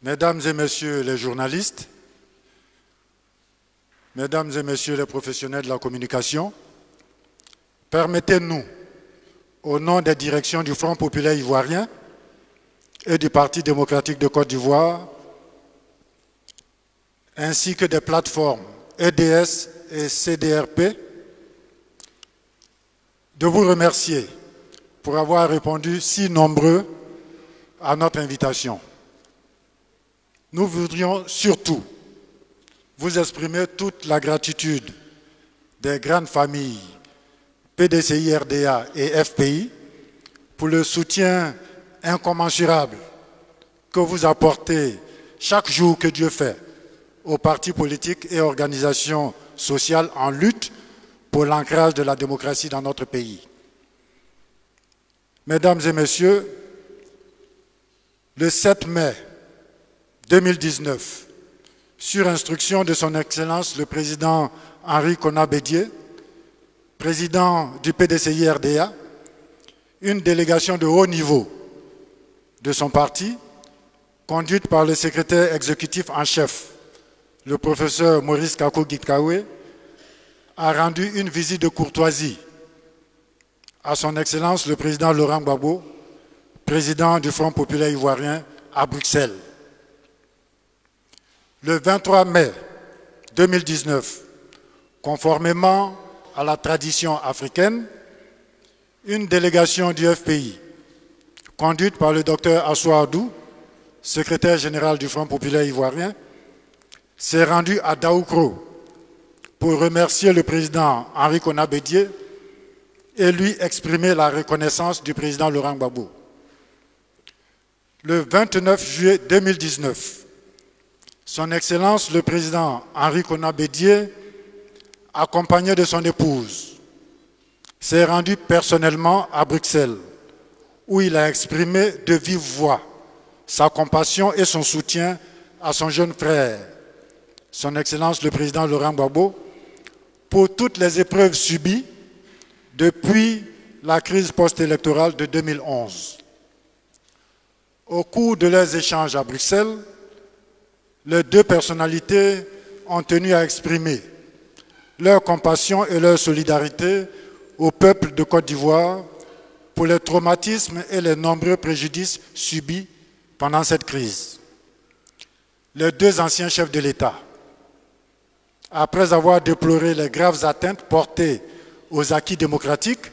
Mesdames et messieurs les journalistes, mesdames et messieurs les professionnels de la communication, permettez-nous, au nom des directions du Front populaire ivoirien et du Parti démocratique de Côte d'Ivoire, ainsi que des plateformes EDS et CDRP, de vous remercier pour avoir répondu si nombreux à notre invitation. Nous voudrions surtout vous exprimer toute la gratitude des grandes familles PDCI, RDA et FPI pour le soutien incommensurable que vous apportez chaque jour que Dieu fait aux partis politiques et organisations sociales en lutte pour l'ancrage de la démocratie dans notre pays. Mesdames et messieurs, le 7 mai 2019, sur instruction de son Excellence le président Henri Konan Bédié, président du PDCI RDA, une délégation de haut niveau de son parti, conduite par le secrétaire exécutif en chef, le professeur Maurice Kakou-Gitkawe, a rendu une visite de courtoisie à son Excellence le président Laurent Gbagbo, président du Front populaire ivoirien à Bruxelles. Le 23 mai 2019, conformément à la tradition africaine, une délégation du FPI, conduite par le docteur Assou Adou, secrétaire général du Front populaire ivoirien, s'est rendue à Daoukro pour remercier le président Henri Konan Bédié et lui exprimer la reconnaissance du président Laurent Gbagbo. Le 29 juillet 2019, son Excellence le président Henri Konan Bédié, accompagné de son épouse, s'est rendu personnellement à Bruxelles, où il a exprimé de vive voix sa compassion et son soutien à son jeune frère, son Excellence le président Laurent Gbagbo, pour toutes les épreuves subies depuis la crise post-électorale de 2011. Au cours de leurs échanges à Bruxelles, les deux personnalités ont tenu à exprimer leur compassion et leur solidarité au peuple de Côte d'Ivoire pour les traumatismes et les nombreux préjudices subis pendant cette crise. Les deux anciens chefs de l'État, après avoir déploré les graves atteintes portées aux acquis démocratiques,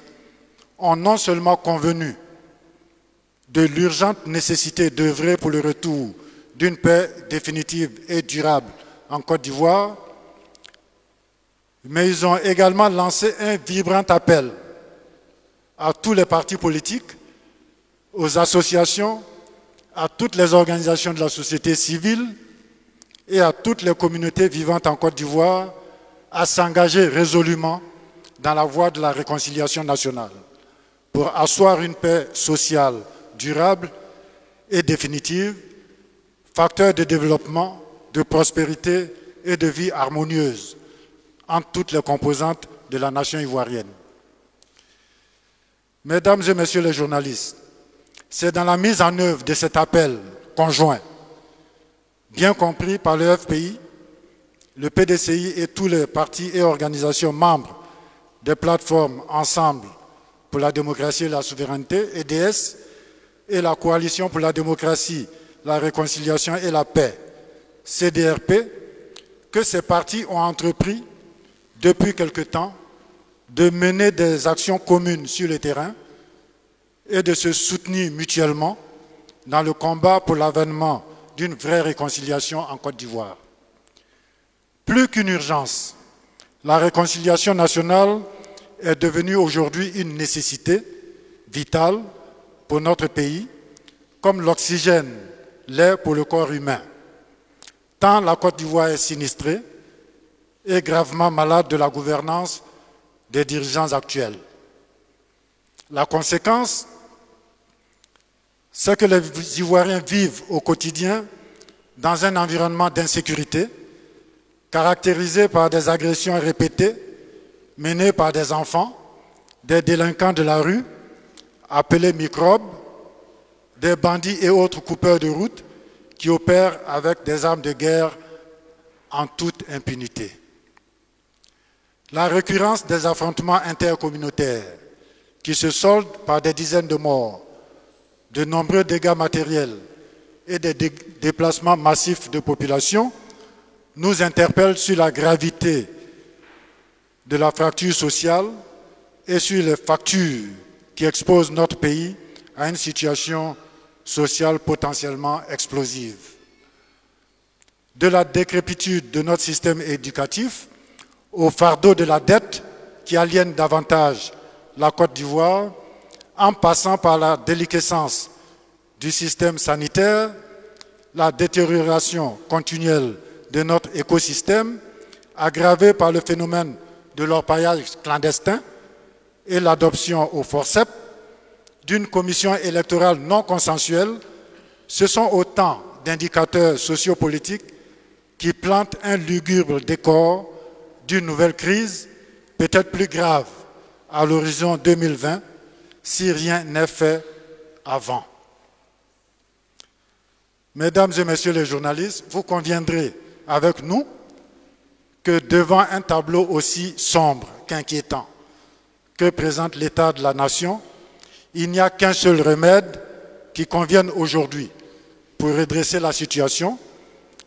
ont non seulement convenu de l'urgente nécessité d'œuvrer pour le retour d'une paix définitive et durable en Côte d'Ivoire, mais ils ont également lancé un vibrant appel à tous les partis politiques, aux associations, à toutes les organisations de la société civile et à toutes les communautés vivantes en Côte d'Ivoire à s'engager résolument dans la voie de la réconciliation nationale pour asseoir une paix sociale durable et définitive, facteur de développement, de prospérité et de vie harmonieuse entre toutes les composantes de la nation ivoirienne. Mesdames et messieurs les journalistes, c'est dans la mise en œuvre de cet appel conjoint, bien compris par le FPI, le PDCI et tous les partis et organisations membres des plateformes Ensemble pour la démocratie et la souveraineté, EDS, et la Coalition pour la démocratie, la réconciliation et la paix, CDRP, que ces partis ont entrepris depuis quelque temps de mener des actions communes sur le terrain et de se soutenir mutuellement dans le combat pour l'avènement d'une vraie réconciliation en Côte d'Ivoire. Plus qu'une urgence, la réconciliation nationale est devenue aujourd'hui une nécessité vitale pour notre pays, comme l'oxygène l'est pour le corps humain, tant la Côte d'Ivoire est sinistrée et gravement malade de la gouvernance des dirigeants actuels. La conséquence, c'est que les Ivoiriens vivent au quotidien dans un environnement d'insécurité, caractérisé par des agressions répétées menées par des enfants, des délinquants de la rue, appelés microbes, des bandits et autres coupeurs de route qui opèrent avec des armes de guerre en toute impunité. La récurrence des affrontements intercommunautaires qui se soldent par des dizaines de morts, de nombreux dégâts matériels et des déplacements massifs de population nous interpellent sur la gravité de la fracture sociale et sur les factures qui exposent notre pays à une situation sociale potentiellement explosive. De la décrépitude de notre système éducatif au fardeau de la dette qui aliène davantage la Côte d'Ivoire, en passant par la déliquescence du système sanitaire, la détérioration continuelle de notre écosystème, aggravée par le phénomène de l'orpaillage clandestin et l'adoption au forceps d'une commission électorale non consensuelle, ce sont autant d'indicateurs sociopolitiques qui plantent un lugubre décor d'une nouvelle crise, peut-être plus grave à l'horizon 2020, si rien n'est fait avant. Mesdames et messieurs les journalistes, vous conviendrez avec nous que devant un tableau aussi sombre qu'inquiétant que présente l'état de la nation, il n'y a qu'un seul remède qui convienne aujourd'hui pour redresser la situation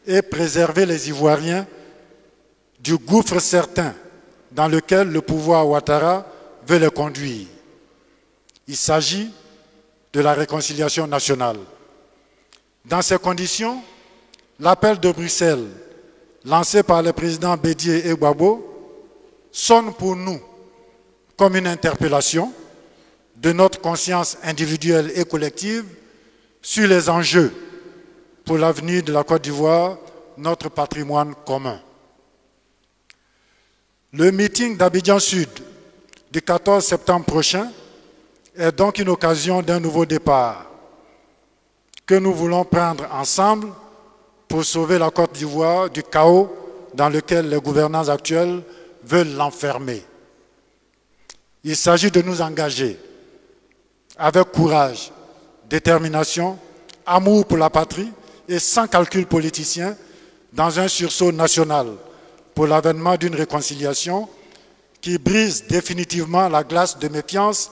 et préserver les Ivoiriens du gouffre certain dans lequel le pouvoir Ouattara veut les conduire. Il s'agit de la réconciliation nationale. Dans ces conditions, l'appel de Bruxelles, lancé par le président Bédié et Gbagbo, sonne pour nous comme une interpellation de notre conscience individuelle et collective sur les enjeux pour l'avenir de la Côte d'Ivoire, notre patrimoine commun. Le meeting d'Abidjan Sud du 14 septembre prochain est donc une occasion d'un nouveau départ que nous voulons prendre ensemble pour sauver la Côte d'Ivoire du chaos dans lequel les gouvernants actuels veulent l'enfermer. Il s'agit de nous engager avec courage, détermination, amour pour la patrie et sans calcul politicien dans un sursaut national pour l'avènement d'une réconciliation qui brise définitivement la glace de méfiance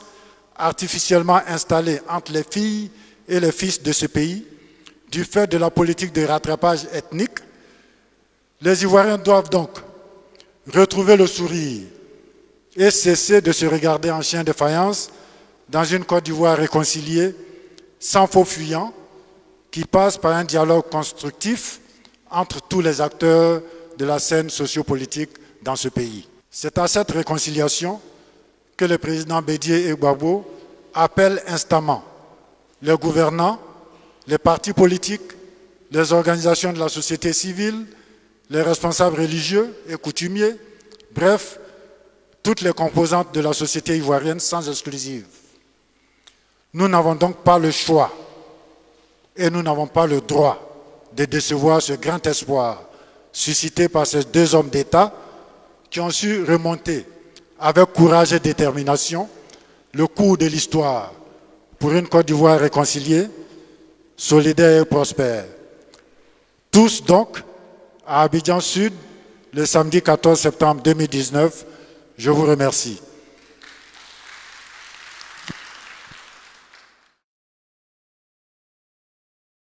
artificiellement installée entre les filles et les fils de ce pays du fait de la politique de rattrapage ethnique. Les Ivoiriens doivent donc retrouver le sourire et cesser de se regarder en chien de faïence dans une Côte d'Ivoire réconciliée, sans faux fuyants, qui passe par un dialogue constructif entre tous les acteurs de la scène sociopolitique dans ce pays. C'est à cette réconciliation que le président Bédié et Gbagbo appellent instamment les gouvernants, les partis politiques, les organisations de la société civile, les responsables religieux et coutumiers, bref, toutes les composantes de la société ivoirienne sans exclusive. Nous n'avons donc pas le choix et nous n'avons pas le droit de décevoir ce grand espoir suscité par ces deux hommes d'État qui ont su remonter avec courage et détermination le cours de l'histoire pour une Côte d'Ivoire réconciliée, solidaire et prospère. Tous donc à Abidjan Sud le samedi 14 septembre 2019. Je vous remercie.